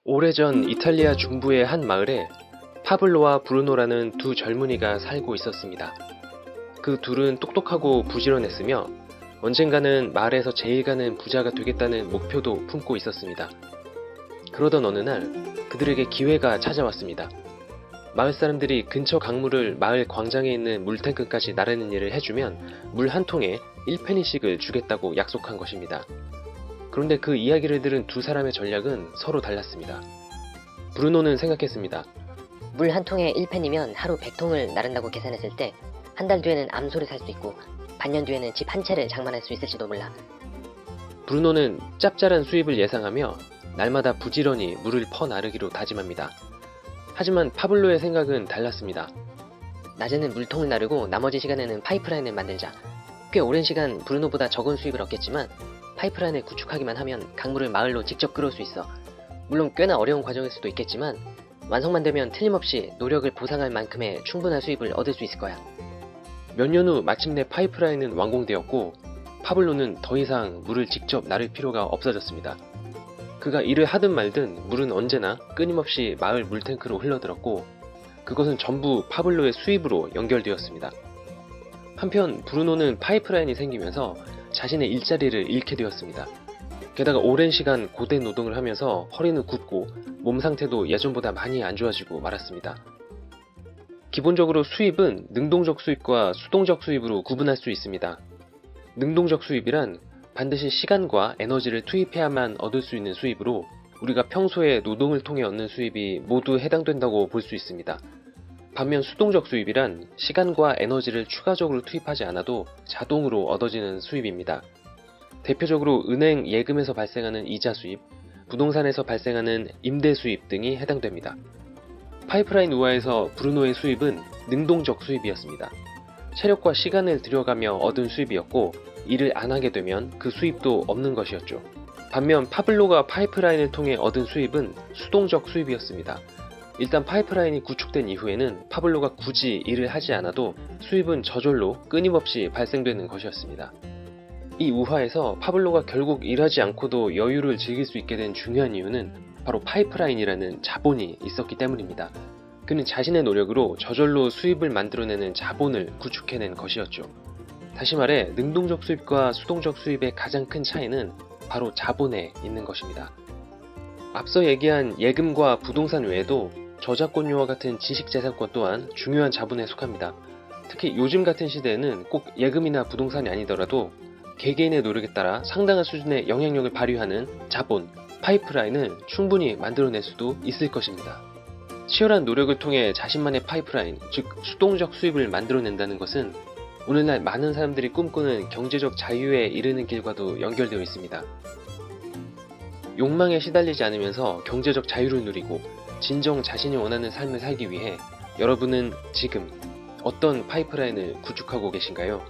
오래전 이탈리아 중부의 한 마을에 파블로와 브루노라는 두 젊은이가 살고 있었습니다. 그 둘은 똑똑하고 부지런했으며 언젠가는 마을에서 제일 가는 부자가 되겠다는 목표도 품고 있었습니다. 그러던 어느 날 그들에게 기회가 찾아왔습니다. 마을 사람들이 근처 강물을 마을 광장에 있는 물탱크까지 나르는 일을 해주면 물 한 통에 1페니씩을 주겠다고 약속한 것입니다. 그런데 그 이야기를 들은 두 사람의 전략은 서로 달랐습니다. 브루노는 생각했습니다. 물 한 통에 1펜이면 하루 100통을 나른다고 계산했을 때 한 달 뒤에는 암소를 살 수 있고 반년 뒤에는 집 한 채를 장만할 수 있을지도 몰라. 브루노는 짭짤한 수입을 예상하며 날마다 부지런히 물을 퍼나르기로 다짐합니다. 하지만 파블로의 생각은 달랐습니다. 낮에는 물통을 나르고 나머지 시간에는 파이프라인을 만들자. 꽤 오랜 시간 브루노보다 적은 수입을 얻겠지만 파이프라인을 구축하기만 하면 강물을 마을로 직접 끌어올 수 있어. 물론 꽤나 어려운 과정일 수도 있겠지만 완성만 되면 틀림없이 노력을 보상할 만큼의 충분한 수입을 얻을 수 있을 거야. 몇 년 후 마침내 파이프라인은 완공되었고 파블로는 더 이상 물을 직접 나를 필요가 없어졌습니다. 그가 일을 하든 말든 물은 언제나 끊임없이 마을 물탱크로 흘러들었고 그것은 전부 파블로의 수입으로 연결되었습니다. 한편 브루노는 파이프라인이 생기면서 자신의 일자리를 잃게 되었습니다. 게다가 오랜 시간 고된 노동을 하면서 허리는 굽고 몸 상태도 예전보다 많이 안 좋아지고 말았습니다. 기본적으로 수입은 능동적 수입과 수동적 수입으로 구분할 수 있습니다. 능동적 수입이란 반드시 시간과 에너지를 투입해야만 얻을 수 있는 수입으로 우리가 평소에 노동을 통해 얻는 수입이 모두 해당된다고 볼 수 있습니다. 반면 수동적 수입이란 시간과 에너지를 추가적으로 투입하지 않아도 자동으로 얻어지는 수입입니다. 대표적으로 은행 예금에서 발생하는 이자 수입, 부동산에서 발생하는 임대 수입 등이 해당됩니다. 파이프라인 우하에서 브루노의 수입은 능동적 수입이었습니다. 체력과 시간을 들여가며 얻은 수입이었고 일을 안 하게 되면 그 수입도 없는 것이었죠. 반면 파블로가 파이프라인을 통해 얻은 수입은 수동적 수입이었습니다. 일단 파이프라인이 구축된 이후에는 파블로가 굳이 일을 하지 않아도 수입은 저절로 끊임없이 발생되는 것이었습니다. 이 우화에서 파블로가 결국 일하지 않고도 여유를 즐길 수 있게 된 중요한 이유는 바로 파이프라인이라는 자본이 있었기 때문입니다. 그는 자신의 노력으로 저절로 수입을 만들어내는 자본을 구축해낸 것이었죠. 다시 말해 능동적 수입과 수동적 수입의 가장 큰 차이는 바로 자본에 있는 것입니다. 앞서 얘기한 예금과 부동산 외에도 저작권료와 같은 지식재산권 또한 중요한 자본에 속합니다. 특히 요즘 같은 시대에는 꼭 예금이나 부동산이 아니더라도 개개인의 노력에 따라 상당한 수준의 영향력을 발휘하는 자본, 파이프라인을 충분히 만들어낼 수도 있을 것입니다. 치열한 노력을 통해 자신만의 파이프라인, 즉 수동적 수입을 만들어낸다는 것은 오늘날 많은 사람들이 꿈꾸는 경제적 자유에 이르는 길과도 연결되어 있습니다. 욕망에 시달리지 않으면서 경제적 자유를 누리고 진정 자신이 원하는 삶을 살기 위해 여러분은 지금 어떤 파이프라인을 구축하고 계신가요?